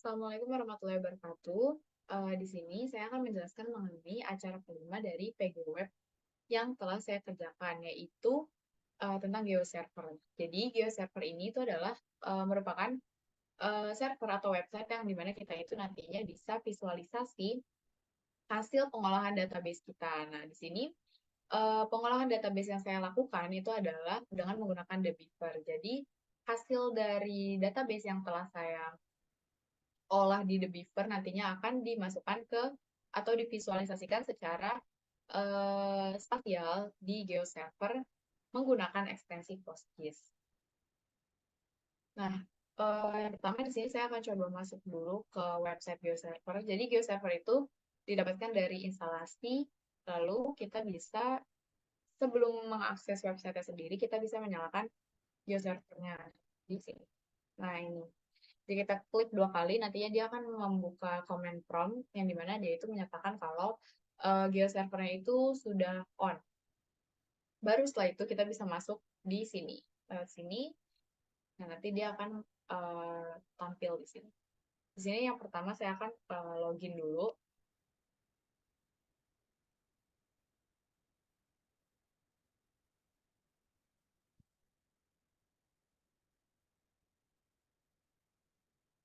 Assalamualaikum warahmatullahi wabarakatuh. Di sini saya akan menjelaskan mengenai acara kelima dari PG Web yang telah saya kerjakan, yaitu tentang GeoServer. Jadi GeoServer ini itu adalah merupakan server atau website yang dimana kita itu nantinya bisa visualisasi hasil pengolahan database kita. Nah, di sini pengolahan database yang saya lakukan itu adalah dengan menggunakan The Beaver. Jadi hasil dari database yang telah saya olah di The Beaver nantinya akan dimasukkan ke atau divisualisasikan secara spasial di GeoServer menggunakan ekstensi PostGIS. Nah, yang pertama di sini saya akan coba masuk dulu ke website GeoServer. Jadi GeoServer itu didapatkan dari instalasi, lalu kita bisa sebelum mengakses website sendiri, kita bisa menyalakan GeoServer-nya di sini. Nah, ini. Jadi kita klik 2 kali, nantinya dia akan membuka command prompt yang dimana dia itu menyatakan kalau GeoServer-nya itu sudah on. Baru setelah itu kita bisa masuk di sini. Lewat sini, nah nanti dia akan tampil di sini. Di sini yang pertama saya akan login dulu.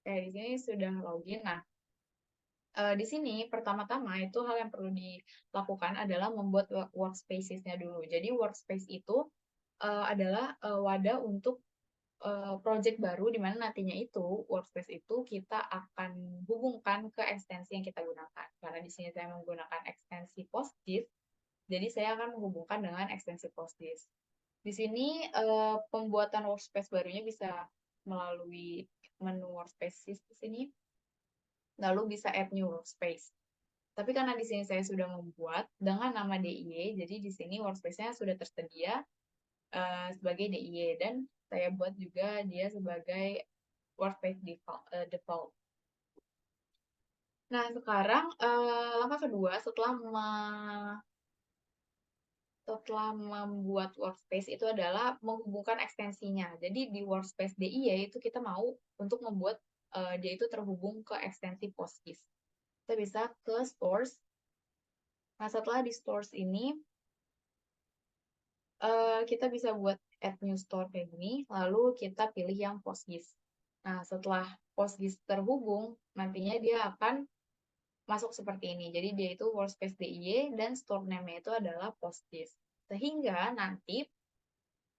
Di sini sudah login. Nah, di sini pertama-tama itu hal yang perlu dilakukan adalah membuat workspaces-nya dulu. Jadi workspace itu adalah wadah untuk project baru di mana nantinya itu workspace itu kita akan hubungkan ke ekstensi yang kita gunakan. Karena di sini saya menggunakan ekstensi PostGIS, jadi saya akan menghubungkan dengan ekstensi PostGIS. Di sini pembuatan workspace barunya bisa melalui menu workspaces di sini, lalu bisa add new workspace. Tapi karena di sini saya sudah membuat dengan nama DIY, jadi di sini workspace-nya sudah tersedia sebagai DIY dan saya buat juga dia sebagai workspace default. Nah, sekarang langkah kedua setelah membuat workspace itu adalah menghubungkan ekstensinya. Jadi di workspace DIY itu kita mau untuk membuat dia itu terhubung ke ekstensi PostGIS. Kita bisa ke stores. Nah, setelah di stores ini kita bisa buat add new store kayak gini, lalu kita pilih yang PostGIS. Nah, setelah PostGIS terhubung, nantinya dia akan masuk seperti ini. Jadi dia itu workspace DIY dan store name-nya itu adalah PostGIS. Sehingga nanti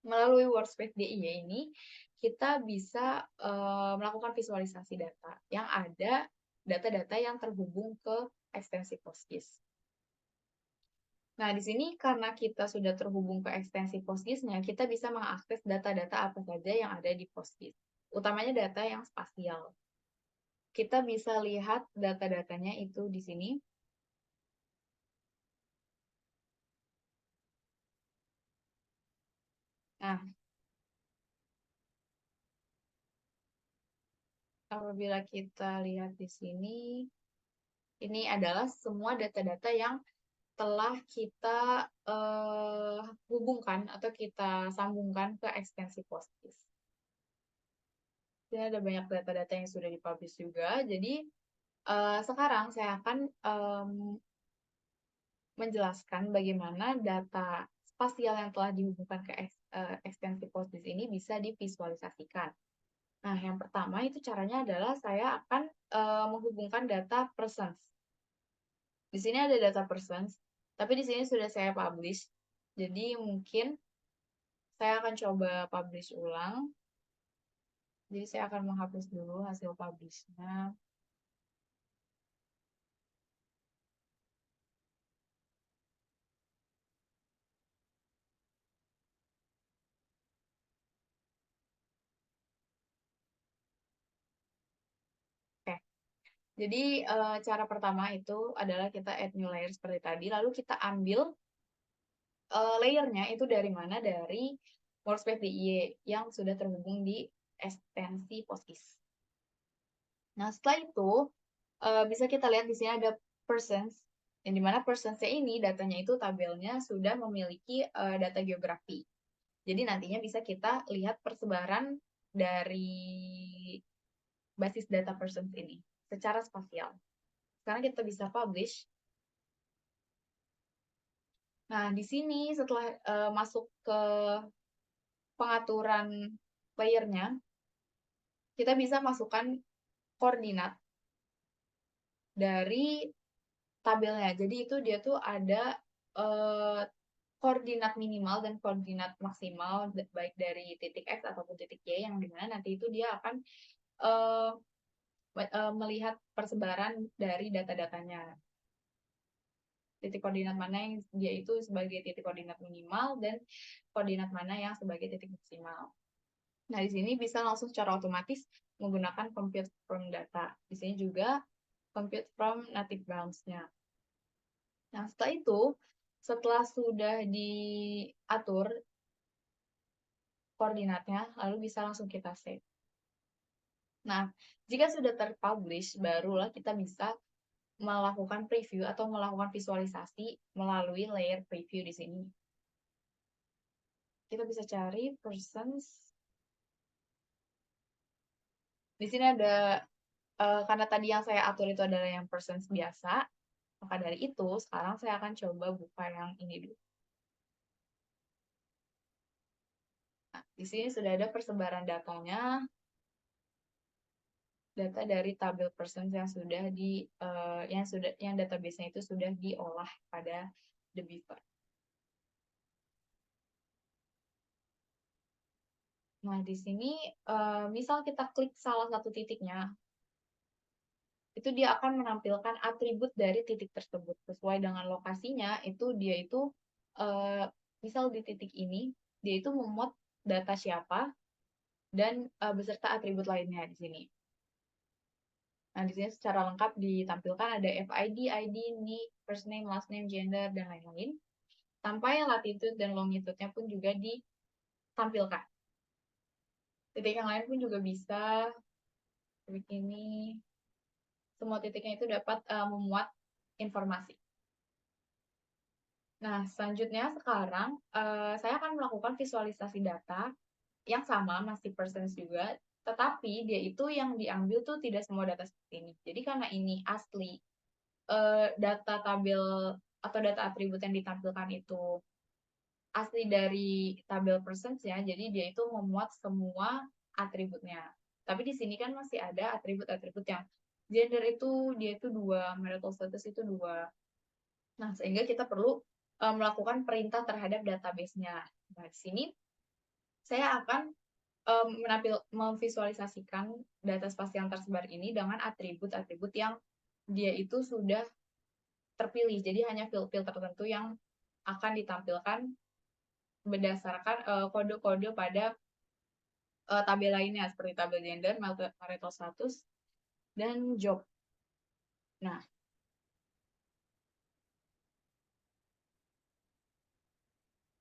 melalui workspace DIY ini kita bisa melakukan visualisasi data yang ada data-data yang terhubung ke ekstensi PostGIS. Nah, di sini karena kita sudah terhubung ke ekstensi PostGIS-nya, kita bisa mengakses data-data apa saja yang ada di PostGIS, utamanya data yang spasial. Kita bisa lihat data-datanya itu di sini. Nah, apabila kita lihat di sini, ini adalah semua data-data yang telah kita hubungkan atau kita sambungkan ke ekstensi PostGIS. Jadi ada banyak data-data yang sudah dipublish juga. Jadi sekarang saya akan menjelaskan bagaimana data spasial yang telah dihubungkan ke ekstensi PostGIS ini bisa divisualisasikan. Nah, yang pertama itu caranya adalah saya akan menghubungkan data persons. Di sini ada data persons, tapi di sini sudah saya publish. Jadi mungkin saya akan coba publish ulang. Jadi saya akan menghapus dulu hasil publish-nya. Oke. Jadi cara pertama itu adalah kita add new layer seperti tadi. Lalu kita ambil layernya itu dari mana? Dari workspace DIY yang sudah terhubung di ekstensi PostGIS. Nah, setelah itu bisa kita lihat di sini ada persons, yang dimana personsnya ini datanya itu tabelnya sudah memiliki data geografi. Jadi nantinya bisa kita lihat persebaran dari basis data persons ini secara spasial. Sekarang kita bisa publish. Nah, di sini setelah masuk ke pengaturan layernya, kita bisa masukkan koordinat dari tabelnya. Jadi itu dia tuh ada koordinat minimal dan koordinat maksimal baik dari titik X ataupun titik Y yang dimana nanti itu dia akan uh, melihat persebaran dari data-datanya. Titik koordinat mana yang dia itu sebagai titik koordinat minimal dan koordinat mana yang sebagai titik maksimal. Nah, di sini bisa langsung secara otomatis menggunakan compute from data. Di sini juga compute from native bounds-nya. Nah, setelah itu, setelah sudah diatur koordinatnya, lalu bisa langsung kita save. Nah, jika sudah terpublish, barulah kita bisa melakukan preview atau melakukan visualisasi melalui layer preview di sini. Kita bisa cari persons. Di sini ada, karena tadi yang saya atur itu adalah yang persons biasa, maka dari itu sekarang saya akan coba buka yang ini dulu. Nah, di sini sudah ada persebaran datanya, data dari tabel persons yang sudah yang database-nya itu sudah diolah pada The Beaver. Nah, di sini misal kita klik salah satu titiknya, itu dia akan menampilkan atribut dari titik tersebut sesuai dengan lokasinya. Itu dia itu misal di titik ini dia itu memuat data siapa dan beserta atribut lainnya di sini. Nah, di sini secara lengkap ditampilkan ada FID, ID, NIK, first name, last name, gender, dan lain-lain. Sampai latitude dan longitude-nya pun juga ditampilkan. Titik yang lain pun juga bisa. Titik ini, semua titiknya itu dapat memuat informasi. Nah, selanjutnya sekarang saya akan melakukan visualisasi data yang sama, masih persons juga, tetapi dia itu yang diambil tuh tidak semua data seperti ini. Jadi karena ini asli, data tabel atau data atribut yang ditampilkan itu asli dari tabel persons ya, jadi dia itu memuat semua atributnya. Tapi di sini kan masih ada atribut-atribut yang gender itu dia itu 2, marital status itu 2. Nah, sehingga kita perlu melakukan perintah terhadap database-nya. Nah, di sini saya akan memvisualisasikan data spasial yang tersebar ini dengan atribut-atribut yang dia itu sudah terpilih. Jadi hanya filter tertentu yang akan ditampilkan berdasarkan kode-kode pada tabel lainnya seperti tabel gender, marital status, dan job. Nah,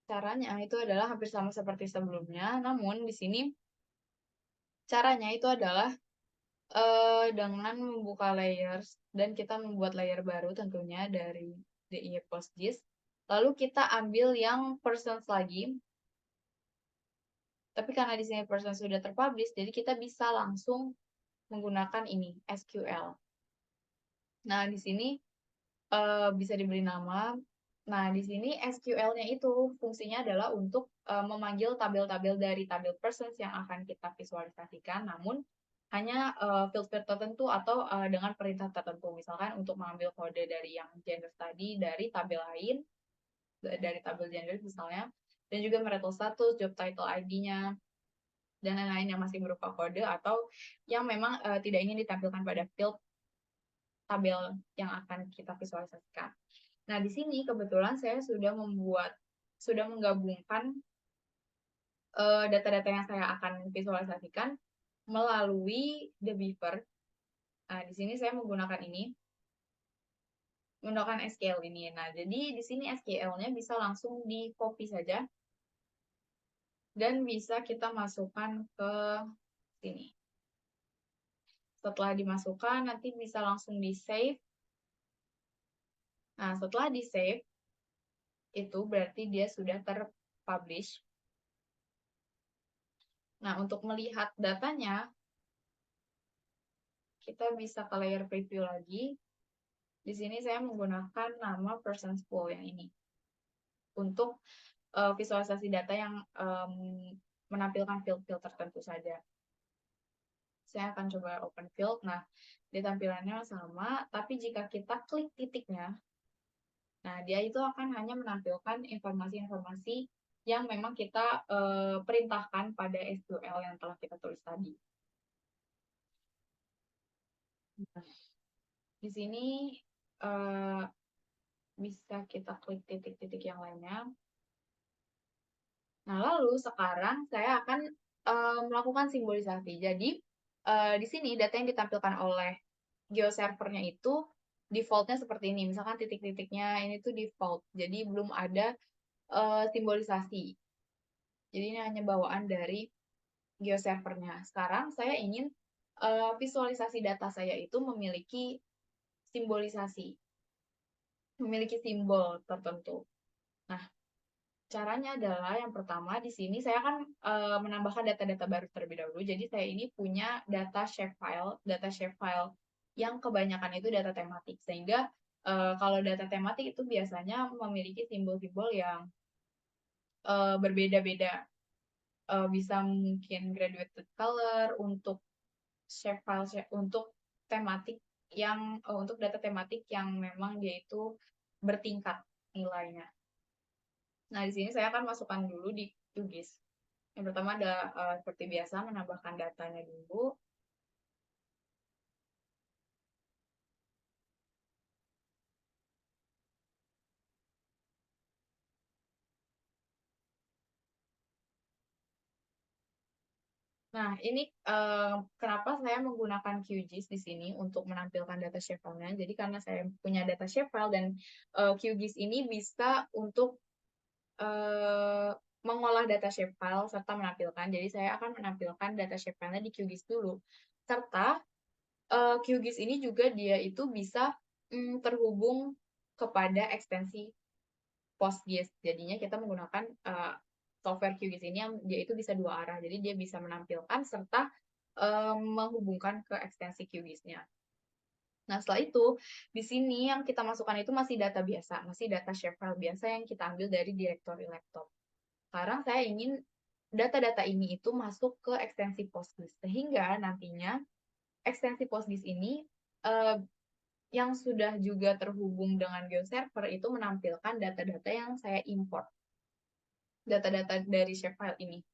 caranya itu adalah hampir sama seperti sebelumnya, namun di sini caranya itu adalah dengan membuka layers dan kita membuat layer baru tentunya dari DIY PostGIS. Lalu kita ambil yang persons lagi. Tapi karena di sini persons sudah terpublish, jadi kita bisa langsung menggunakan ini SQL. Nah, di sini bisa diberi nama. Nah, di sini SQL-nya itu fungsinya adalah untuk memanggil tabel-tabel dari tabel persons yang akan kita visualisasikan, namun hanya filter tertentu atau dengan perintah tertentu. Misalkan untuk mengambil kode dari yang gender tadi dari tabel lain, dari tabel gender misalnya, dan juga marital status, job title ID-nya, dan lain-lain yang masih berupa kode atau yang memang tidak ingin ditampilkan pada field tabel yang akan kita visualisasikan. Nah, di sini kebetulan saya sudah menggabungkan data-data yang saya akan visualisasikan melalui The Beaver. Nah, di sini saya menggunakan menggunakan SQL ini. Nah, jadi di sini SQL-nya bisa langsung di-copy saja dan bisa kita masukkan ke sini. Setelah dimasukkan, nanti bisa langsung di-save. Nah, setelah di-save, itu berarti dia sudah terpublish. Nah, untuk melihat datanya, kita bisa ke layer preview lagi. Di sini saya menggunakan nama persons pool yang ini untuk visualisasi data yang menampilkan field-field tertentu saja. Saya akan coba open field. Nah, di tampilannya sama, tapi jika kita klik titiknya, nah dia itu akan hanya menampilkan informasi-informasi yang memang kita perintahkan pada SQL yang telah kita tulis tadi. Nah, di sini bisa kita klik titik-titik yang lainnya. Nah, lalu sekarang saya akan melakukan simbolisasi. Jadi, di sini data yang ditampilkan oleh GeoServer-nya itu default-nya seperti ini. Misalkan titik-titiknya ini tuh default. Jadi, belum ada simbolisasi. Jadi, ini hanya bawaan dari GeoServer-nya. Sekarang saya ingin visualisasi data saya itu memiliki simbolisasi. Memiliki simbol tertentu. Nah, caranya adalah yang pertama di sini saya akan menambahkan data-data baru terlebih dahulu. Jadi saya ini punya data shapefile yang kebanyakan itu data tematik. Sehingga kalau data tematik itu biasanya memiliki simbol-simbol yang berbeda-beda. Bisa mungkin graduated color untuk shapefile untuk tematik yang untuk data tematik yang memang dia itu bertingkat nilainya. Nah, di sini saya akan masukkan dulu di QGIS. Yang pertama ada seperti biasa menambahkan datanya dulu. Nah, ini kenapa saya menggunakan QGIS di sini untuk menampilkan data shapefile-nya. Jadi karena saya punya data shapefile dan QGIS ini bisa untuk mengolah data shapefile serta menampilkan. Jadi saya akan menampilkan data shapefile-nya di QGIS dulu. Serta QGIS ini juga dia itu bisa terhubung kepada ekstensi PostGIS. Jadinya kita menggunakan software QGIS ini yang dia itu bisa dua arah. Jadi dia bisa menampilkan serta menghubungkan ke ekstensi QGIS-nya. Nah, setelah itu, di sini yang kita masukkan itu masih data biasa, masih data shapefile biasa yang kita ambil dari directory laptop. Sekarang saya ingin data-data ini itu masuk ke ekstensi PostGIS, sehingga nantinya ekstensi PostGIS ini yang sudah juga terhubung dengan GeoServer itu menampilkan data-data yang saya import. Data-data dari shapefile ini.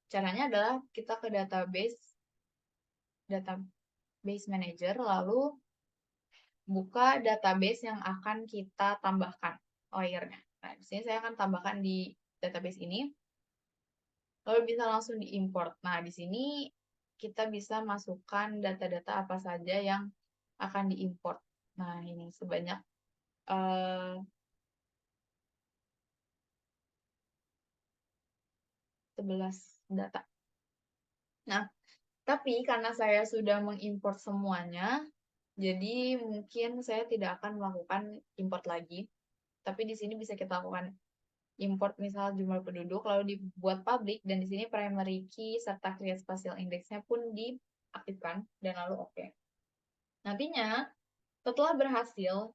Caranya adalah kita ke database manager, lalu buka database yang akan kita tambahkan layernya. Nah, di sini saya akan tambahkan di database ini, lalu bisa langsung diimport. Nah, di sini kita bisa masukkan data-data apa saja yang akan diimport. Nah, ini sebanyak 11 data. Nah, tapi karena saya sudah mengimport semuanya, jadi mungkin saya tidak akan melakukan import lagi. Tapi di sini bisa kita lakukan import misal jumlah penduduk, lalu dibuat public, dan di sini primary key serta create spatial index-nya pun diaktifkan, dan lalu oke. Nantinya, setelah berhasil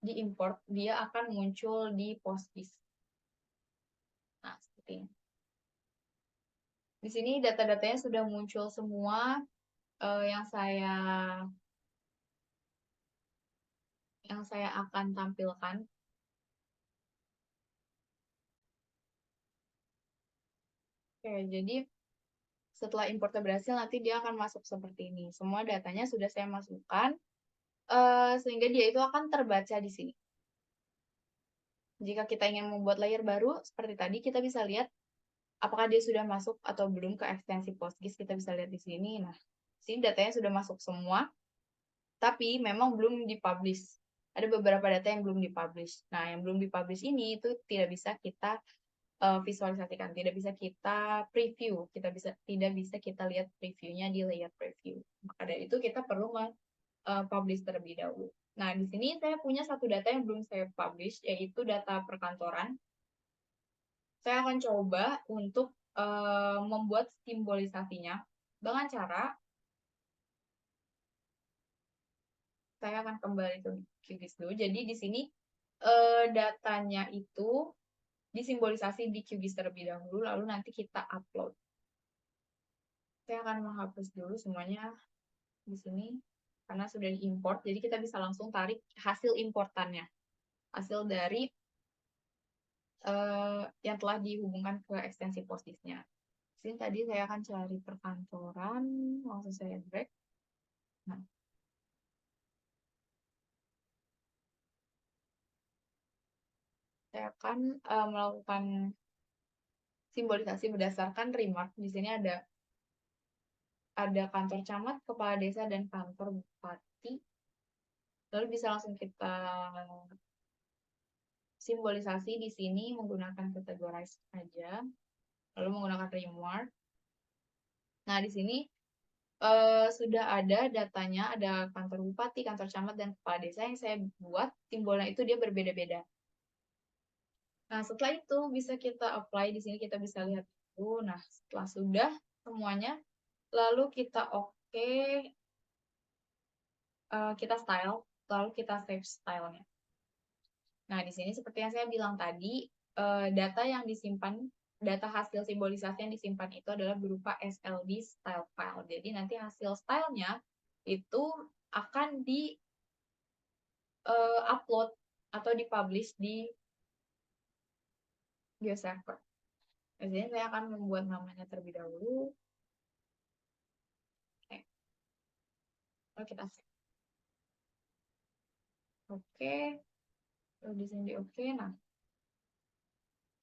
diimport, dia akan muncul di PostGIS. Nah, seperti ini. Di sini data-datanya sudah muncul semua yang saya akan tampilkan. Oke, jadi setelah importnya berhasil, nanti dia akan masuk seperti ini. Semua datanya sudah saya masukkan, sehingga dia itu akan terbaca di sini. Jika kita ingin membuat layer baru, seperti tadi, kita bisa lihat apakah dia sudah masuk atau belum ke ekstensi PostGIS. Kita bisa lihat di sini. Nah, sini datanya sudah masuk semua, tapi memang belum dipublish. Ada beberapa data yang belum dipublish. Nah, yang belum dipublish ini itu tidak bisa kita visualisasikan, tidak bisa kita preview, tidak bisa kita lihat previewnya di layer preview. Maka dari itu kita perlu publish terlebih dahulu. Nah, di sini saya punya satu data yang belum saya publish, yaitu data perkantoran. Saya akan coba untuk membuat simbolisasinya dengan cara Saya akan kembali ke QGIS dulu. Jadi di sini datanya itu disimbolisasi di QGIS terlebih dahulu, lalu nanti kita upload. Saya akan menghapus dulu semuanya di sini karena sudah diimport, jadi kita bisa langsung tarik hasil importannya, hasil dari yang telah dihubungkan ke ekstensi POSIX-nya. Sini tadi saya akan cari perkantoran, langsung saya drag. Nah, saya akan melakukan simbolisasi berdasarkan remark. Di sini ada kantor camat, kepala desa, dan kantor bupati. Lalu bisa langsung kita simbolisasi di sini menggunakan categorize aja, lalu menggunakan remark. Nah, di sini sudah ada datanya, ada kantor bupati, kantor camat, dan kepala desa yang saya buat simbolnya itu dia berbeda-beda. Nah, setelah itu bisa kita apply di sini, kita bisa lihat dulu. Nah, setelah sudah semuanya, lalu kita oke, kita style, lalu kita save stylenya. Nah, di sini seperti yang saya bilang tadi, data yang disimpan, data hasil simbolisasi yang disimpan itu adalah berupa SLD style file. Jadi nanti hasil stylenya itu akan di upload atau dipublish di GeoServer. Di sini saya akan membuat namanya terlebih dahulu. Oke. Lalu kita save. Oke. Lalu di sini di oke. Nah,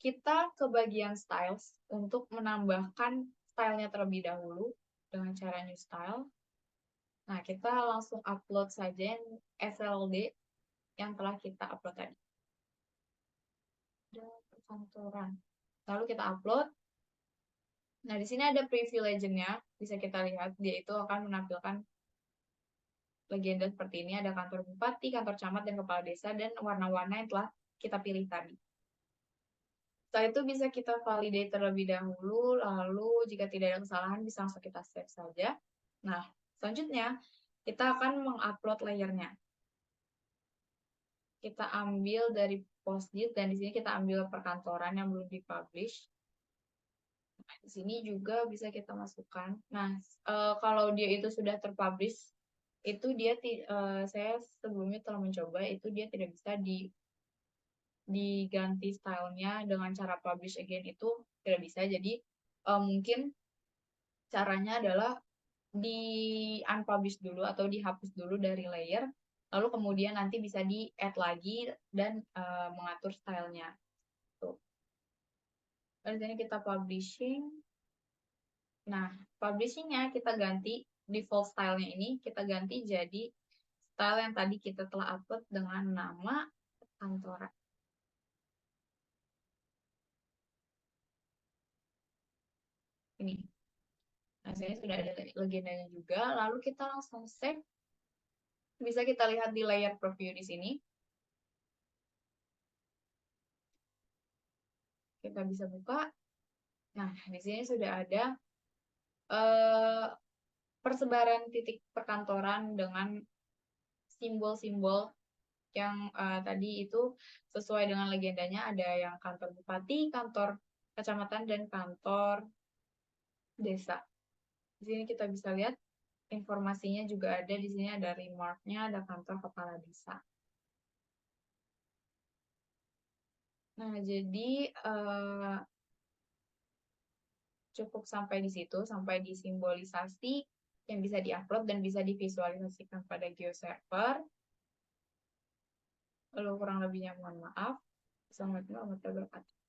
kita ke bagian styles untuk menambahkan stylenya terlebih dahulu dengan cara new style. Nah, kita langsung upload saja yang SLD yang telah kita upload tadi. Ada perkantoran. Lalu kita upload. Nah, di sini ada preview legend-nya. Bisa kita lihat, dia itu akan menampilkan legenda seperti ini. Ada kantor bupati, kantor camat, dan kepala desa, dan warna-warna yang telah kita pilih tadi. Setelah itu bisa kita validate terlebih dahulu, lalu jika tidak ada kesalahan bisa langsung kita save saja. Nah, selanjutnya kita akan mengupload layernya. Kita ambil dari PostGIS dan di sini kita ambil perkantoran yang belum dipublish. Nah, di sini juga bisa kita masukkan. Nah, kalau dia itu sudah terpublish, itu dia saya sebelumnya telah mencoba, itu dia tidak bisa diganti stylenya dengan cara publish again, itu tidak bisa. Jadi mungkin caranya adalah di unpublish dulu atau dihapus dulu dari layer, lalu kemudian nanti bisa di add lagi dan mengatur stylenya. Tuh. Lalu sini kita publishing. Nah, publishingnya kita ganti default stylenya ini, kita ganti jadi style yang tadi kita telah upload dengan nama kantor. Ini. Nah, sini sudah ada legendanya juga. Lalu kita langsung save. Bisa kita lihat di layer preview di sini. Kita bisa buka. Nah, di sini sudah ada persebaran titik perkantoran dengan simbol-simbol yang tadi itu sesuai dengan legendanya. Ada yang kantor bupati, kantor kecamatan, dan kantor desa. Di sini kita bisa lihat informasinya juga ada. Di sini ada remarknya, ada kantor kepala desa. Nah, jadi cukup sampai di situ, sampai di simbolisasi yang bisa diupload dan bisa divisualisasikan pada GeoServer. Lalu kurang lebihnya mohon maaf. Assalamualaikum warahmatullahi wabarakatuh.